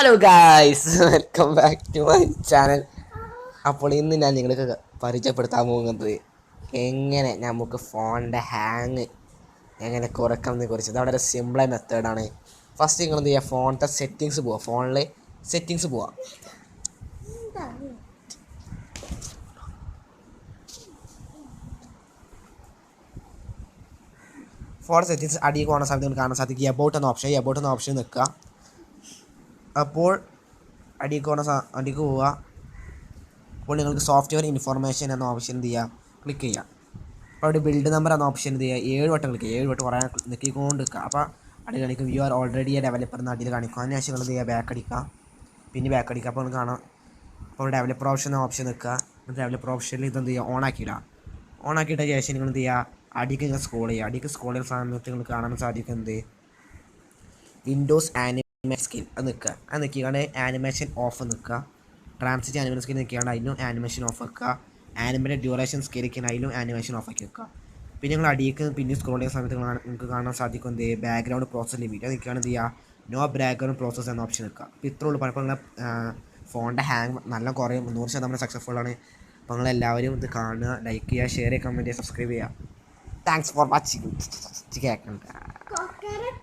Hello guys, welcome back to my channel. അപ്പോൾ ഇന്ന് ഞാൻ നിങ്ങൾക്ക് പരിചയപ്പെടുത്താൻ പോകുന്നത് എങ്ങനെ നമുക്ക് ഫോണിൻ്റെ ഹാങ് എങ്ങനെ കുറയ്ക്കാമെന്ന് കുറിച്ച്. അത് വളരെ സിമ്പിളായ മെത്തേഡാണ്. ഫസ്റ്റ് നിങ്ങൾ എന്ത് ചെയ്യുക, ഫോണിൻ്റെ സെറ്റിങ്സ് പോവുക. ഫോണിൽ സെറ്റിങ്സ് പോവുക. ഫോൺ സെറ്റിങ്സ് അടിയിൽ പോകുന്ന സമയത്ത് നിങ്ങൾക്ക് കാണാൻ സാധിക്കും എബൌട്ട് എന്ന ഓപ്ഷൻ നിൽക്കുക. അപ്പോൾ അടിക്ക് പോവുക. അപ്പോൾ നിങ്ങൾക്ക് സോഫ്റ്റ്വെയർ ഇൻഫർമേഷൻ എന്ന ഓപ്ഷൻ എന്ത് ചെയ്യുക, ക്ലിക്ക് ചെയ്യുക. അപ്പോൾ അവിടെ ബിൽഡ് നമ്പർ എന്ന ഓപ്ഷൻ എന്ത് ചെയ്യുക, 7 വട്ടം ക്ലിക്ക് ചെയ്യുക. 7 വട്ടം കുറേ നിൽക്കിക്കൊണ്ട് നിൽക്കുക. അപ്പോൾ അടി കാണിക്കും you are already A developer എന്ന് അടിയിൽ കാണിക്കും. അതിന് ശേഷം നിങ്ങൾ എന്ത് ചെയ്യുക, ബാക്ക് അടിക്കുക. പിന്നെ ബാക്ക് അടിക്കുക. അപ്പോൾ നിങ്ങൾക്ക് കാണാം, അപ്പോൾ ഡെവലപ്പർ ഓപ്ഷൻ എന്ന ഓപ്ഷൻ നിൽക്കുക. ഡെവലപ്പർ ഓപ്ഷനിൽ ഇതെന്ത് ചെയ്യുക, ഓൺ ആക്കിയിടുക. ഓൺ ആക്കിയിട്ട ശേഷം നിങ്ങൾ എന്ത് ചെയ്യുക, അടിക്ക് നിങ്ങൾ സ്ക്രോൾ ചെയ്യുക. അടിക്ക് സ്ക്രോൾ ചെയ്യുന്ന സമയത്ത് നിങ്ങൾക്ക് കാണാൻ സാധിക്കും എന്ത്, വിൻഡോസ് ആനിമേഷൻ സ്കിൽ അത് നിൽക്കുക. അത് നിൽക്കിയാണ് ആനിമേഷൻ ഓഫ് നിൽക്കുക. ട്രാൻസിറ്റ് ആനിമേഷൻ സ്കിൽ നിൽക്കുകയാണ്, അതിനും ആനിമേഷൻ ഓഫ് വെക്കുക. ആനിമേറ്റഡ് ഡ്യൂറേഷൻ സ്കെയിലിരിക്കുന്ന അതിലും ആനിമേഷൻ ഓഫ് ആക്കി വെക്കുക. പിന്നെ നിങ്ങൾ അടിയിലേക്ക് പിന്നെ സ്ക്രോൾ ചെയ്യുന്ന സമയത്ത് നിങ്ങൾക്ക് കാണാൻ സാധിക്കും എന്ത്, ബാക്ക്ഗ്രൗണ്ട് പ്രോസസ് ലിമിറ്റ് അത് നിൽക്കുകയാണ്. എന്ത് ചെയ്യുക, നോ ബാക്ക്ഗ്രൗണ്ട് പ്രോസസ് എന്ന ഓപ്ഷൻ നിൽക്കുക. അപ്പോൾ ഇത്രേ ഉള്ളൂ. പലപ്പോൾ നിങ്ങളുടെ ഫോണിൻ്റെ ഹാങ് നല്ല കുറയും, 100% സക്സസ്ഫുള്ളാണ്. അപ്പോൾ നിങ്ങളെല്ലാവരും ഇത് കാണുക, ലൈക്ക് ചെയ്യുക, ഷെയർ ചെയ്യുക, കമൻറ്റ് ചെയ്യുക, സബ്സ്ക്രൈബ് ചെയ്യുക. Thanks for watching. കേൾക്കണ്ട.